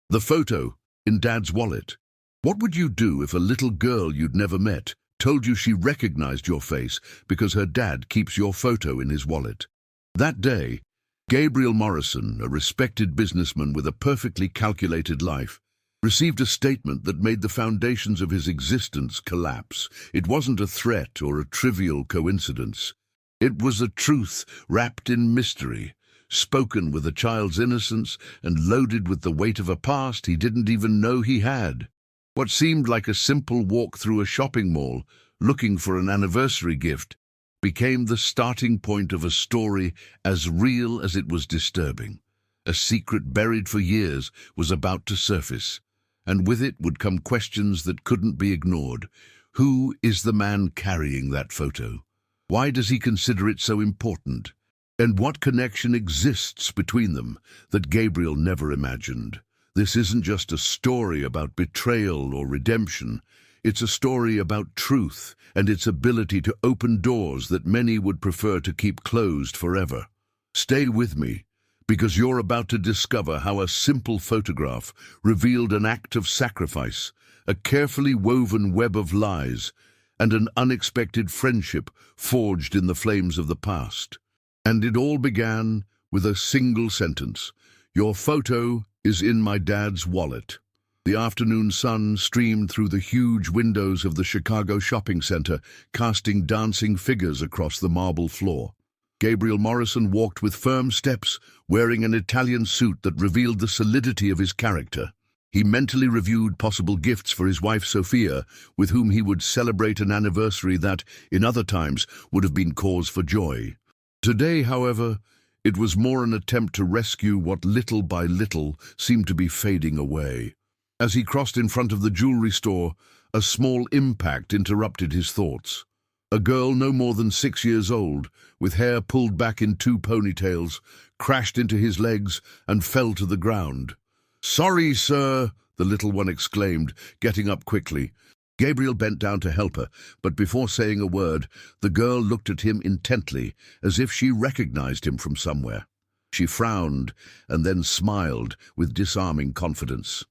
The photo in Dad's wallet. What would you do if a little girl you'd never met told you she recognized your face because her dad keeps your photo in his wallet? That day, Gabriel Morrison, a respected businessman with a perfectly calculated life, received a statement that made the foundations of his existence collapse. It wasn't a threat or a trivial coincidence. It was a truth wrapped in mystery, spoken with a child's innocence and loaded with the weight of a past he didn't even know he had. What seemed like a simple walk through a shopping mall, looking for an anniversary gift, became the starting point of a story as real as it was disturbing. A secret buried for years was about to surface, and with it would come questions that couldn't be ignored. Who is the man carrying that photo? Why does he consider it so important? And what connection exists between them that Gabriel never imagined? This isn't just a story about betrayal or redemption. It's a story about truth and its ability to open doors that many would prefer to keep closed forever. Stay with me, because you're about to discover how a simple photograph revealed an act of sacrifice, a carefully woven web of lies, and an unexpected friendship forged in the flames of the past. And it all began with a single sentence: "Your photo is in my dad's wallet." The afternoon sun streamed through the huge windows of the Chicago shopping center, casting dancing figures across the marble floor. Gabriel Morrison walked with firm steps, wearing an Italian suit that revealed the solidity of his character. He mentally reviewed possible gifts for his wife Sophia, with whom he would celebrate an anniversary that, in other times, would have been cause for joy. Today, however, it was more an attempt to rescue what little by little seemed to be fading away. As he crossed in front of the jewelry store, a small impact interrupted his thoughts. A girl no more than 6 years old, with hair pulled back in 2 ponytails, crashed into his legs and fell to the ground. "Sorry, sir," the little one exclaimed, getting up quickly. Gabriel bent down to help her, but before saying a word, the girl looked at him intently, as if she recognized him from somewhere. She frowned and then smiled with disarming confidence.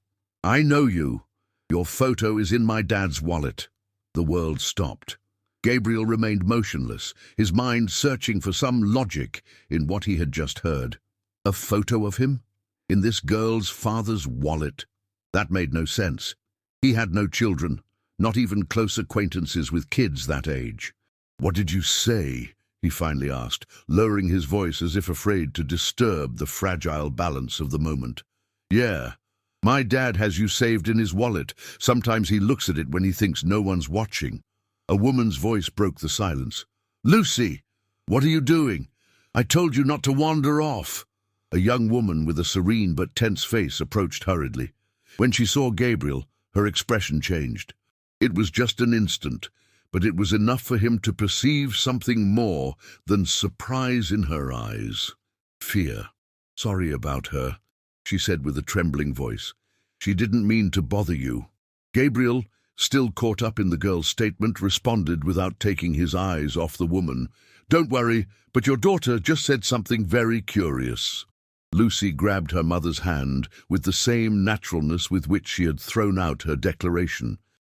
"I know you. Your photo is in my dad's wallet." The world stopped. Gabriel remained motionless, his mind searching for some logic in what he had just heard. A photo of him? In this girl's father's wallet? That made no sense. He had no children, not even close acquaintances with kids that age. "What did you say?" he finally asked, lowering his voice as if afraid to disturb the fragile balance of the moment. "Yeah. My dad has you saved in his wallet. Sometimes he looks at it when he thinks no one's watching." A woman's voice broke the silence. "Lucy, what are you doing? I told you not to wander off." A young woman with a serene but tense face approached hurriedly. When she saw Gabriel, her expression changed. It was just an instant, but it was enough for him to perceive something more than surprise in her eyes. Fear. "Sorry about her," she said with a trembling voice. "She didn't mean to bother you." Gabriel, still caught up in the girl's statement, responded without taking his eyes off the woman. "Don't worry, but your daughter just said something very curious." Lucy grabbed her mother's hand with the same naturalness with which she had thrown out her declaration.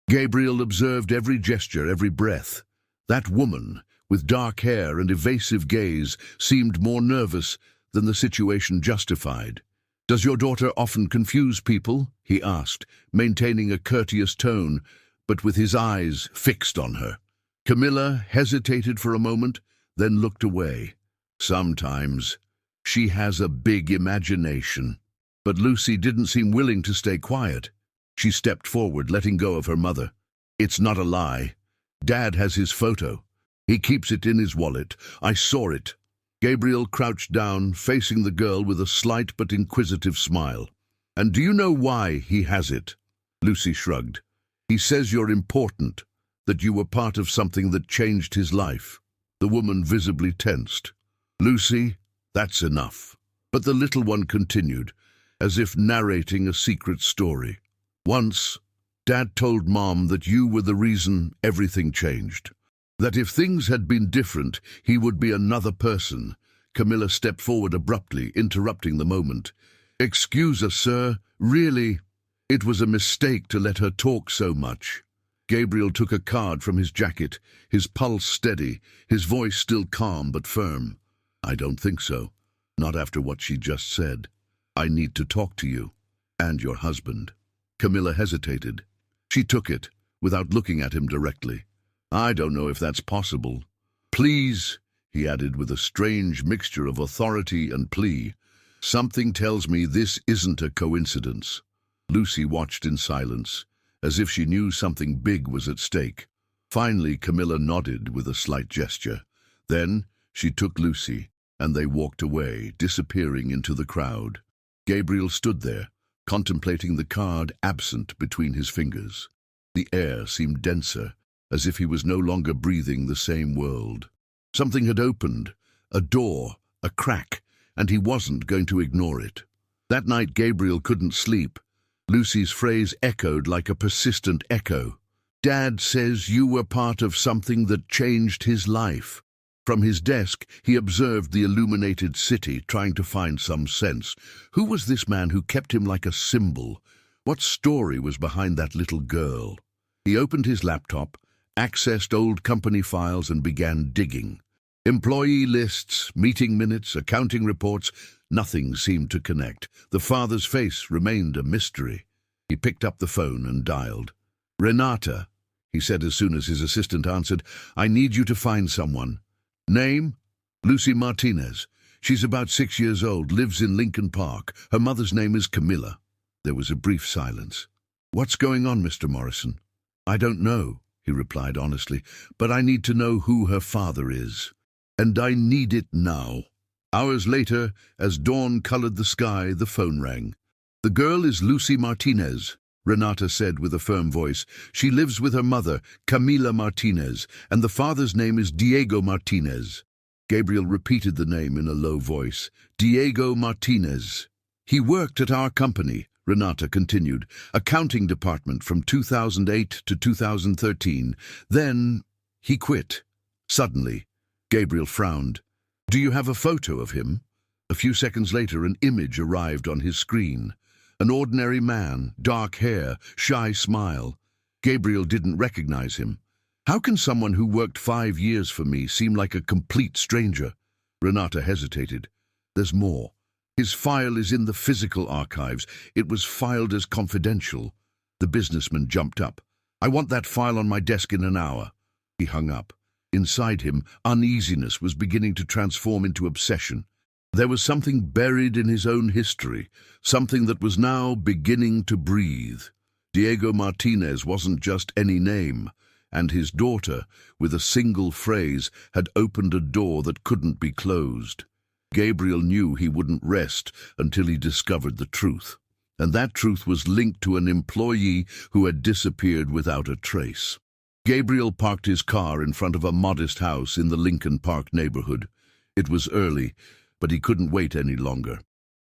Gabriel observed every gesture, every breath. That woman, with dark hair and evasive gaze, seemed more nervous than the situation justified. "Does your daughter often confuse people?" he asked, maintaining a courteous tone, but with his eyes fixed on her. Camilla hesitated for a moment, then looked away. "Sometimes. She has a big imagination." But Lucy didn't seem willing to stay quiet. She stepped forward, letting go of her mother. "It's not a lie. Dad has his photo. He keeps it in his wallet. I saw it." Gabriel crouched down, facing the girl with a slight but inquisitive smile. "And do you know why he has it?" Lucy shrugged. "He says you're important, that you were part of something that changed his life." The woman visibly tensed. "Lucy, that's enough." But the little one continued, as if narrating a secret story. "Once, Dad told Mom that you were the reason everything changed. That if things had been different, he would be another person." Camilla stepped forward abruptly, interrupting the moment. "Excuse us, sir. Really, it was a mistake to let her talk so much. Gabriel took a card from his jacket, his pulse steady, his voice still calm but firm. I don't think so. Not after what she just said. I need to talk to you. And your husband. Camilla hesitated. She took it, without looking at him directly. I don't know if that's possible. Please, he added with a strange mixture of authority and plea. Something tells me this isn't a coincidence. Lucy watched in silence, as if she knew something big was at stake. Finally, Camilla nodded with a slight gesture. Then she took Lucy, and they walked away, disappearing into the crowd. Gabriel stood there, contemplating the card absent between his fingers. The air seemed denser, as if he was no longer breathing the same world. Something had opened, a door, a crack, and he wasn't going to ignore it. That night Gabriel couldn't sleep. Lucy's phrase echoed like a persistent echo. Dad says you were part of something that changed his life. From his desk, he observed the illuminated city, trying to find some sense. Who was this man who kept him like a symbol? What story was behind that little girl? He opened his laptop, accessed old company files, and began digging. Employee lists, meeting minutes, accounting reports, nothing seemed to connect. The father's face remained a mystery. He picked up the phone and dialed. Renata, he said as soon as his assistant answered, I need you to find someone. Name? Lucy Martinez. She's about 6 years old, lives in Lincoln Park. Her mother's name is Camilla. There was a brief silence. What's going on, Mr. Morrison? I don't know, he replied honestly, but I need to know who her father is. And I need it now. Hours later, as dawn colored the sky, the phone rang. The girl is Lucy Martinez, Renata said with a firm voice. She lives with her mother, Camila Martinez, and the father's name is Diego Martinez. Gabriel repeated the name in a low voice. Diego Martinez. He worked at our company, Renata continued, accounting department from 2008 to 2013. Then he quit. Suddenly, Gabriel frowned. Do you have a photo of him? A few seconds later, an image arrived on his screen. An ordinary man, dark hair, shy smile. Gabriel didn't recognize him. How can someone who worked 5 years for me seem like a complete stranger? Renata hesitated. There's more. His file is in the physical archives. It was filed as confidential. The businessman jumped up. I want that file on my desk in an hour. He hung up. Inside him, uneasiness was beginning to transform into obsession. There was something buried in his own history, something that was now beginning to breathe. Diego Martinez wasn't just any name, and his daughter, with a single phrase, had opened a door that couldn't be closed. Gabriel knew he wouldn't rest until he discovered the truth, and that truth was linked to an employee who had disappeared without a trace. Gabriel parked his car in front of a modest house in the Lincoln Park neighborhood. It was early, but he couldn't wait any longer.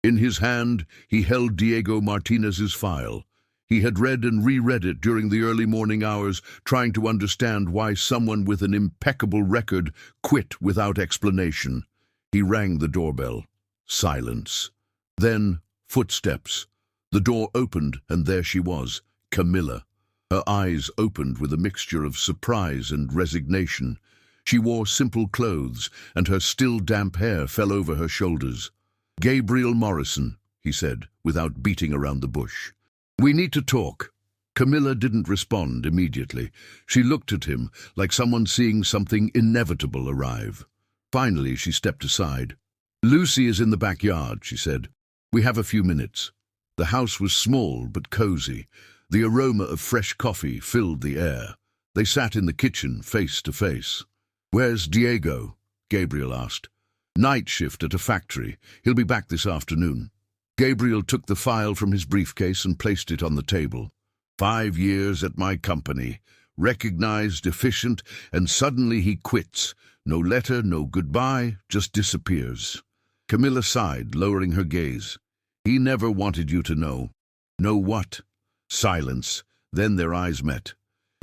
In his hand, he held Diego Martinez's file. He had read and reread it during the early morning hours, trying to understand why someone with an impeccable record quit without explanation. He rang the doorbell. Silence. Then, footsteps. The door opened, and there she was, Camilla. Her eyes opened with a mixture of surprise and resignation. She wore simple clothes, and her still damp hair fell over her shoulders. Gabriel Morrison, he said, without beating around the bush. We need to talk. Camilla didn't respond immediately. She looked at him like someone seeing something inevitable arrive. Finally, she stepped aside. Lucy is in the backyard, she said. We have a few minutes. The house was small but cozy. The aroma of fresh coffee filled the air. They sat in the kitchen, face to face. Where's Diego? Gabriel asked. Night shift at a factory. He'll be back this afternoon. Gabriel took the file from his briefcase and placed it on the table. 5 years at my company. Recognized, efficient, and suddenly he quits. No letter, no goodbye, just disappears. Camilla sighed, lowering her gaze. He never wanted you to know. Know what? Silence. Then their eyes met.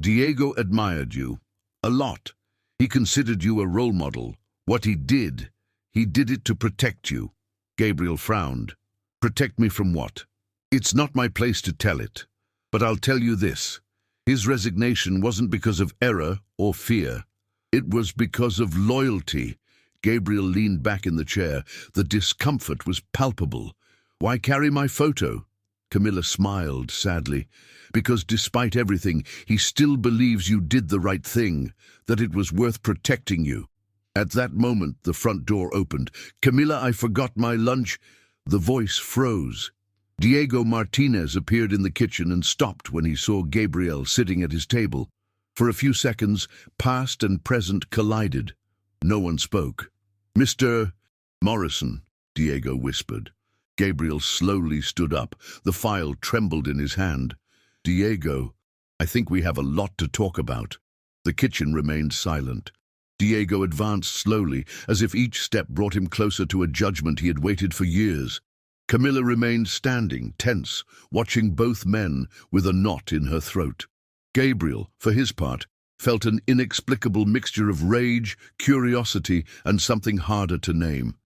Diego admired you. A lot. He considered you a role model. What he did it to protect you. Gabriel frowned. Protect me from what? It's not my place to tell it, but I'll tell you this. His resignation wasn't because of error or fear. It was because of loyalty. Gabriel leaned back in the chair. The discomfort was palpable. Why carry my photo? Camilla smiled sadly. Because despite everything, he still believes you did the right thing, that it was worth protecting you. At that moment, the front door opened. Camilla, I forgot my lunch. The voice froze. Diego Martinez appeared in the kitchen and stopped when he saw Gabriel sitting at his table. For a few seconds, past and present collided. No one spoke. Mr. Morrison, Diego whispered. Gabriel slowly stood up. The file trembled in his hand. Diego, I think we have a lot to talk about. The kitchen remained silent. Diego advanced slowly, as if each step brought him closer to a judgment he had waited for years. Camilla remained standing, tense, watching both men with a knot in her throat. Gabriel, for his part, felt an inexplicable mixture of rage, curiosity, and something harder to name.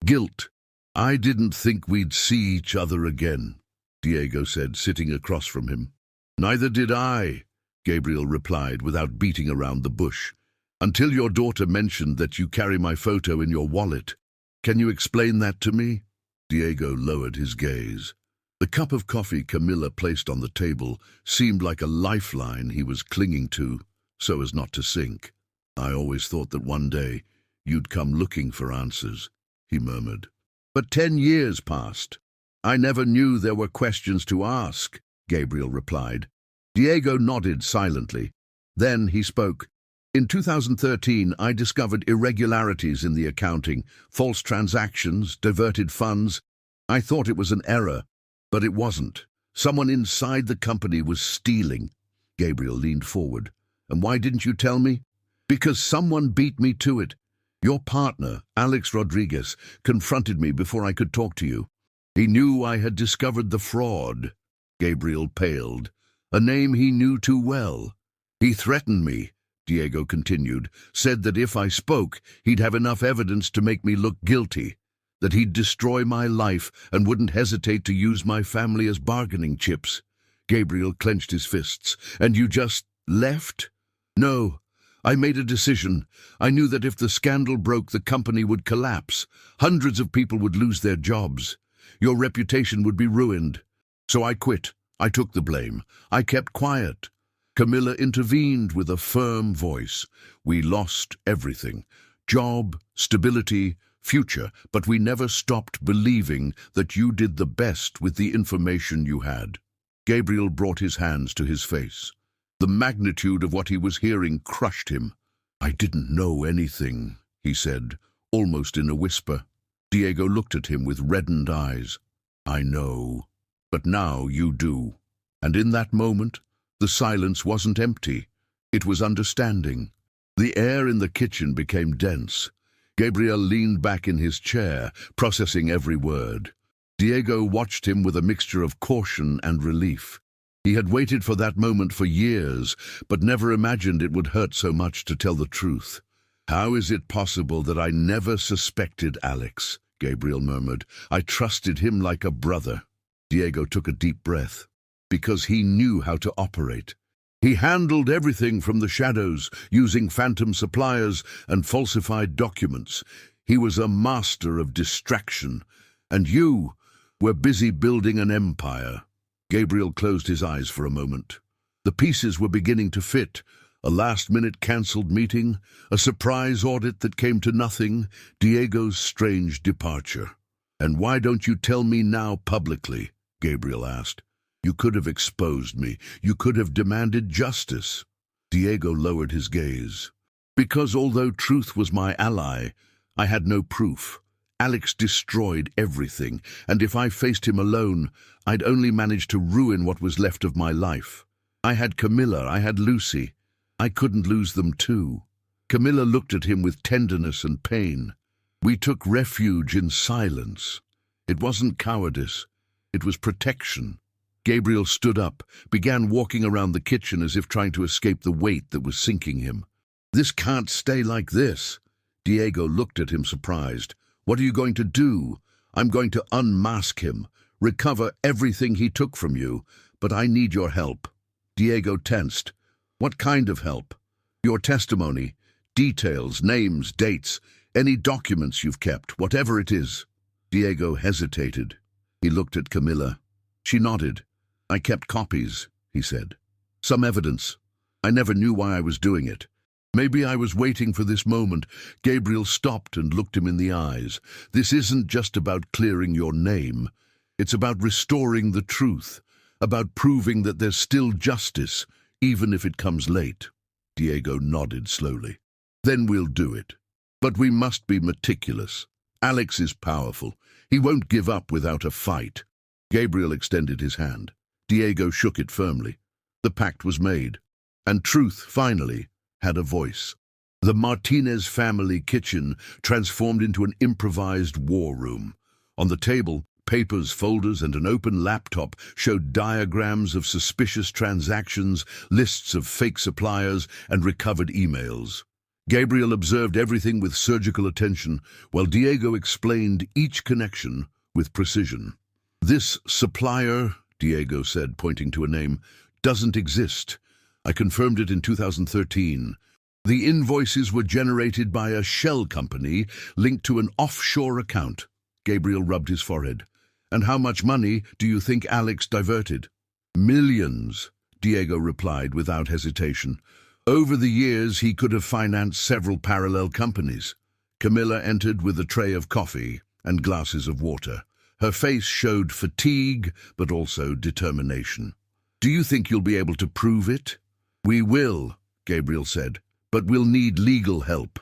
Guilt. I didn't think we'd see each other again, Diego said, sitting across from him. Neither did I, Gabriel replied without beating around the bush. Until your daughter mentioned that you carry my photo in your wallet. Can you explain that to me? Diego lowered his gaze. The cup of coffee Camilla placed on the table seemed like a lifeline he was clinging to, so as not to sink. I always thought that one day you'd come looking for answers, he murmured. But 10 years passed. I never knew there were questions to ask, Gabriel replied. Diego nodded silently. Then he spoke. In 2013, I discovered irregularities in the accounting, false transactions, diverted funds. I thought it was an error, but it wasn't. Someone inside the company was stealing. Gabriel leaned forward. And why didn't you tell me? Because someone beat me to it. Your partner, Alex Rodriguez, confronted me before I could talk to you. He knew I had discovered the fraud. Gabriel paled. A name he knew too well. He threatened me, Diego continued, said that if I spoke, he'd have enough evidence to make me look guilty, that he'd destroy my life and wouldn't hesitate to use my family as bargaining chips. Gabriel clenched his fists. And you just left? No. I made a decision. I knew that if the scandal broke, the company would collapse. Hundreds of people would lose their jobs. Your reputation would be ruined. So I quit. I took the blame. I kept quiet. Camilla intervened with a firm voice. We lost everything. Job, stability, future, but we never stopped believing that you did the best with the information you had. Gabriel brought his hands to his face. The magnitude of what he was hearing crushed him. I didn't know anything, he said, almost in a whisper. Diego looked at him with reddened eyes. I know, but now you do. And in that moment, the silence wasn't empty. It was understanding. The air in the kitchen became dense. Gabriel leaned back in his chair, processing every word. Diego watched him with a mixture of caution and relief. He had waited for that moment for years, but never imagined it would hurt so much to tell the truth. How is it possible that I never suspected Alex? Gabriel murmured. I trusted him like a brother. Diego took a deep breath. Because he knew how to operate. He handled everything from the shadows, using phantom suppliers and falsified documents. He was a master of distraction. And you were busy building an empire. Gabriel closed his eyes for a moment. The pieces were beginning to fit. A last-minute cancelled meeting, a surprise audit that came to nothing, Diego's strange departure. And why don't you tell me now publicly? Gabriel asked. You could have exposed me. You could have demanded justice. Diego lowered his gaze. Because although truth was my ally, I had no proof. Alex destroyed everything, and if I faced him alone, I'd only manage to ruin what was left of my life. I had Camilla, I had Lucy. I couldn't lose them too. Camilla looked at him with tenderness and pain. We took refuge in silence. It wasn't cowardice. It was protection. Gabriel stood up, began walking around the kitchen as if trying to escape the weight that was sinking him. This can't stay like this. Diego looked at him surprised. What are you going to do? I'm going to unmask him. recover everything he took from you, but I need your help." Diego tensed. "What kind of help?" "Your testimony, details, names, dates, any documents you've kept, whatever it is." Diego hesitated. He looked at Camilla. She nodded. "I kept copies," he said. "Some evidence. I never knew why I was doing it. Maybe I was waiting for this moment." Gabriel stopped and looked him in the eyes. "This isn't just about clearing your name. It's about restoring the truth, about proving that there's still justice, even if it comes late." Diego nodded slowly. "Then we'll do it. But we must be meticulous. Alex is powerful. He won't give up without a fight." Gabriel extended his hand. Diego shook it firmly. The pact was made, and truth, finally, had a voice. The Martinez family kitchen transformed into an improvised war room. On the table, papers, folders, and an open laptop showed diagrams of suspicious transactions, lists of fake suppliers, and recovered emails. Gabriel observed everything with surgical attention, while Diego explained each connection with precision. "This supplier," Diego said, pointing to a name, "doesn't exist. I confirmed it in 2013. The invoices were generated by a shell company linked to an offshore account." Gabriel rubbed his forehead. "And how much money do you think Alex diverted?" "Millions," Diego replied without hesitation. "Over the years, he could have financed several parallel companies." Camilla entered with a tray of coffee and glasses of water. Her face showed fatigue, but also determination. "Do you think you'll be able to prove it?" "We will," Gabriel said, "but we'll need legal help.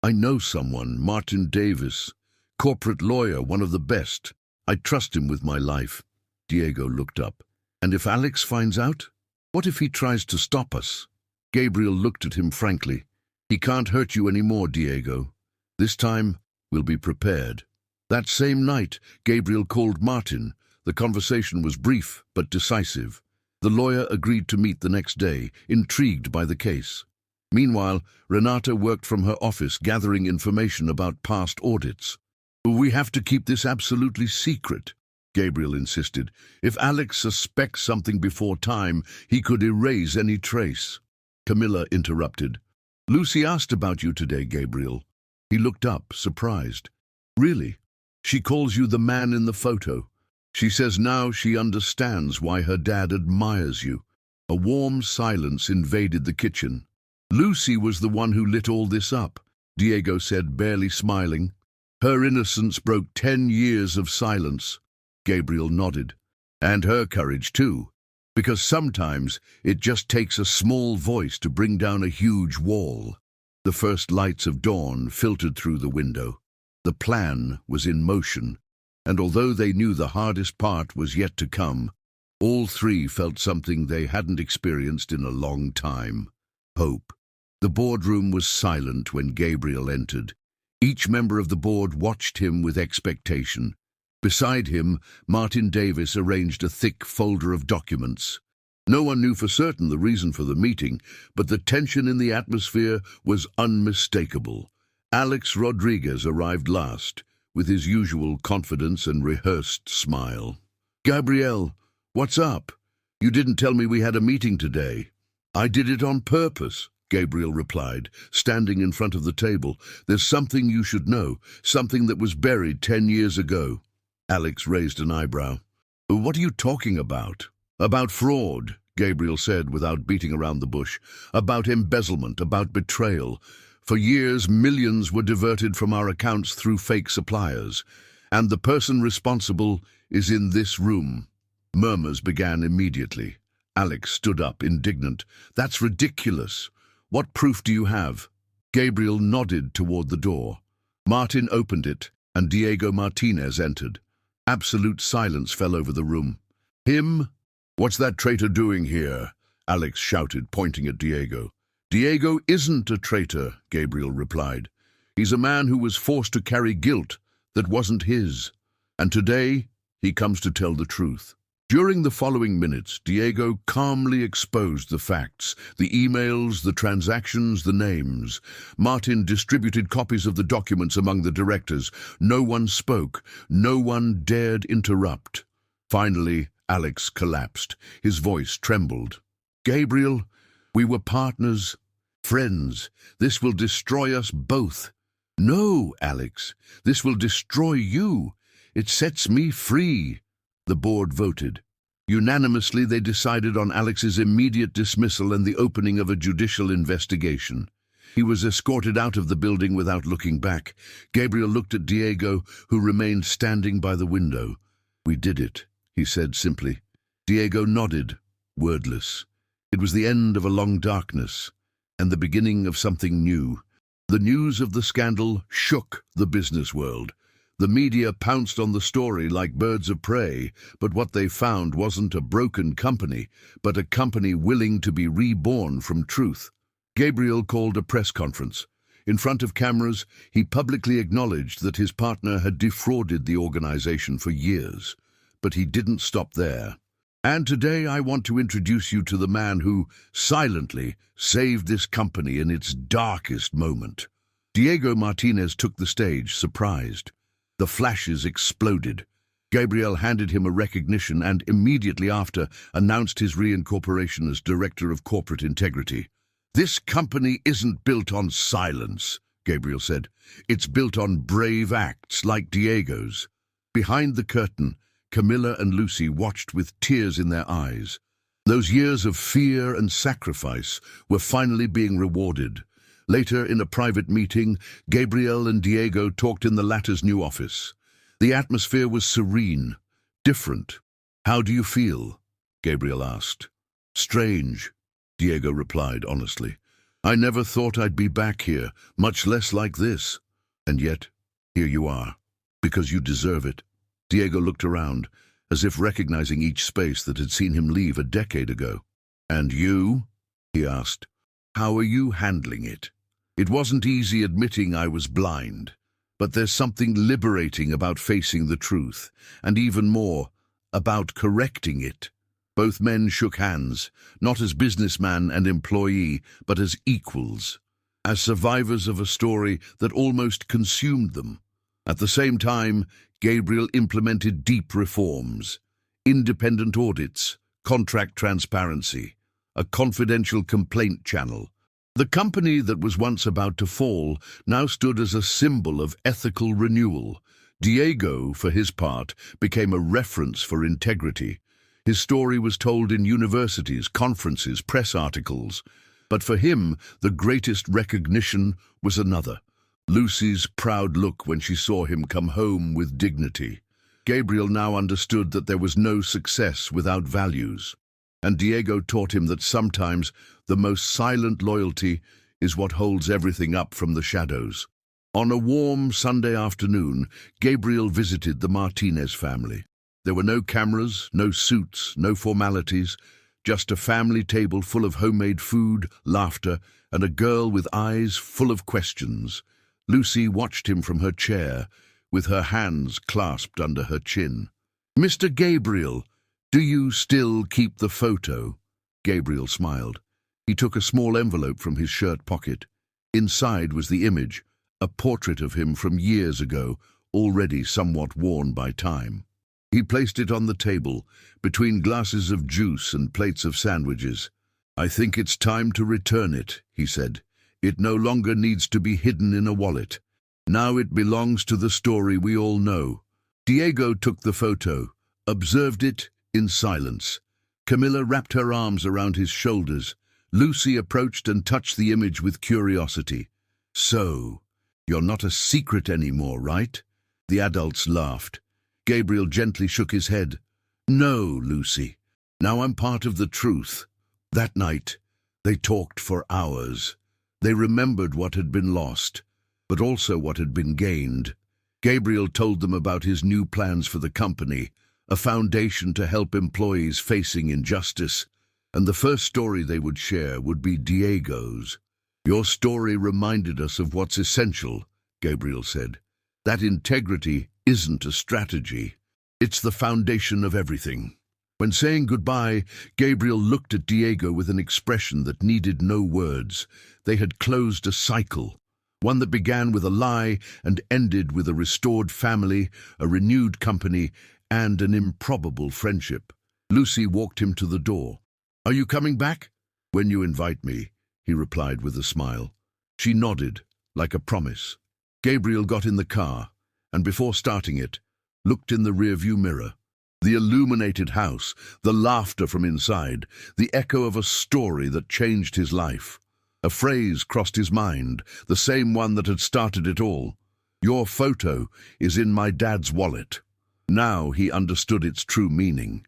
I know someone, Martin Davis, corporate lawyer, one of the best. I trust him with my life." Diego looked up. "And if Alex finds out? What if he tries to stop us?" Gabriel looked at him frankly. "He can't hurt you anymore, Diego. This time, we'll be prepared." That same night, Gabriel called Martin. The conversation was brief but decisive. The lawyer agreed to meet the next day, intrigued by the case. Meanwhile, Renata worked from her office, gathering information about past audits. "We have to keep this absolutely secret," Gabriel insisted. "If Alex suspects something before time, he could erase any trace." Camilla interrupted. "Lucy asked about you today, Gabriel." He looked up, surprised. "Really? She calls you the man in the photo. She says now she understands why her dad admires you." A warm silence invaded the kitchen. "Lucy was the one who lit all this up," Diego said, barely smiling. "Her innocence broke 10 years of silence." Gabriel nodded. "And her courage, too. Because sometimes it just takes a small voice to bring down a huge wall." The first lights of dawn filtered through the window. The plan was in motion, and although they knew the hardest part was yet to come, all three felt something they hadn't experienced in a long time: hope. The boardroom was silent when Gabriel entered. Each member of the board watched him with expectation. Beside him, Martin Davis arranged a thick folder of documents. No one knew for certain the reason for the meeting, but the tension in the atmosphere was unmistakable. Alex Rodriguez arrived last, with his usual confidence and rehearsed smile. "Gabriel, what's up? You didn't tell me we had a meeting today." "I did it on purpose," Gabriel replied, standing in front of the table. "There's something you should know, something that was buried 10 years ago." Alex raised an eyebrow. "What are you talking about?" "About fraud," Gabriel said without beating around the bush. "About embezzlement, about betrayal. For years, millions were diverted from our accounts through fake suppliers, and the person responsible is in this room." Murmurs began immediately. Alex stood up, indignant. "That's ridiculous. What proof do you have?" Gabriel nodded toward the door. Martin opened it, and Diego Martinez entered. Absolute silence fell over the room. "Him? What's that traitor doing here?" Alex shouted, pointing at Diego. "Diego isn't a traitor," Gabriel replied. "He's a man who was forced to carry guilt that wasn't his. And today, he comes to tell the truth." During the following minutes, Diego calmly exposed the facts, the emails, the transactions, the names. Martin distributed copies of the documents among the directors. No one spoke. No one dared interrupt. Finally, Alex collapsed. His voice trembled. "Gabriel, we were partners, friends. This will destroy us both." "No, Alex, this will destroy you. It sets me free." The board voted. Unanimously, they decided on Alex's immediate dismissal and the opening of a judicial investigation. He was escorted out of the building without looking back. Gabriel looked at Diego, who remained standing by the window. "We did it," he said simply. Diego nodded, wordless. It was the end of a long darkness, and the beginning of something new. The news of the scandal shook the business world. The media pounced on the story like birds of prey, but what they found wasn't a broken company, but a company willing to be reborn from truth. Gabriel called a press conference. In front of cameras, he publicly acknowledged that his partner had defrauded the organization for years. But he didn't stop there. "And today I want to introduce you to the man who, silently, saved this company in its darkest moment." Diego Martinez took the stage, surprised. The flashes exploded. Gabriel handed him a recognition and, immediately after, announced his reincorporation as Director of Corporate Integrity. "This company isn't built on silence," Gabriel said. "It's built on brave acts like Diego's." Behind the curtain, Camilla and Lucy watched with tears in their eyes. Those years of fear and sacrifice were finally being rewarded. Later, in a private meeting, Gabriel and Diego talked in the latter's new office. The atmosphere was serene, different. "How do you feel?" Gabriel asked. "Strange," Diego replied honestly. "I never thought I'd be back here, much less like this. And yet, here you are, because you deserve it." Diego looked around, as if recognizing each space that had seen him leave a decade ago. "And you?" he asked. "How are you handling it? It wasn't easy admitting I was blind, but there's something liberating about facing the truth, and even more, about correcting it." Both men shook hands, not as businessman and employee, but as equals, as survivors of a story that almost consumed them. At the same time, Gabriel implemented deep reforms: independent audits, contract transparency, a confidential complaint channel. The company that was once about to fall now stood as a symbol of ethical renewal. Diego, for his part, became a reference for integrity. His story was told in universities, conferences, press articles. But for him, the greatest recognition was another: Lucy's proud look when she saw him come home with dignity. Gabriel now understood that there was no success without values. And Diego taught him that sometimes the most silent loyalty is what holds everything up from the shadows. On a warm Sunday afternoon, Gabriel visited the Martinez family. There were no cameras, no suits, no formalities, just a family table full of homemade food, laughter, and a girl with eyes full of questions. Lucy watched him from her chair, with her hands clasped under her chin. "Mr. Gabriel, do you still keep the photo?" Gabriel smiled. He took a small envelope from his shirt pocket. Inside was the image, a portrait of him from years ago, already somewhat worn by time. He placed it on the table, between glasses of juice and plates of sandwiches. "I think it's time to return it," he said. "It no longer needs to be hidden in a wallet. Now it belongs to the story we all know." Diego took the photo, observed it in silence. Camilla wrapped her arms around his shoulders. Lucy approached and touched the image with curiosity. "So, you're not a secret anymore, right?" The adults laughed. Gabriel gently shook his head. "No, Lucy. Now I'm part of the truth." That night, they talked for hours. They remembered what had been lost, but also what had been gained. Gabriel told them about his new plans for the company, a foundation to help employees facing injustice. And the first story they would share would be Diego's. "Your story reminded us of what's essential," Gabriel said. "That integrity isn't a strategy. It's the foundation of everything." When saying goodbye, Gabriel looked at Diego with an expression that needed no words. They had closed a cycle, one that began with a lie and ended with a restored family, a renewed company, and an improbable friendship. Lucy walked him to the door. "Are you coming back?" "When you invite me," he replied with a smile. She nodded, like a promise. Gabriel got in the car, and before starting it, looked in the rearview mirror. The illuminated house, the laughter from inside, the echo of a story that changed his life. A phrase crossed his mind, the same one that had started it all. "Your photo is in my dad's wallet." Now he understood its true meaning.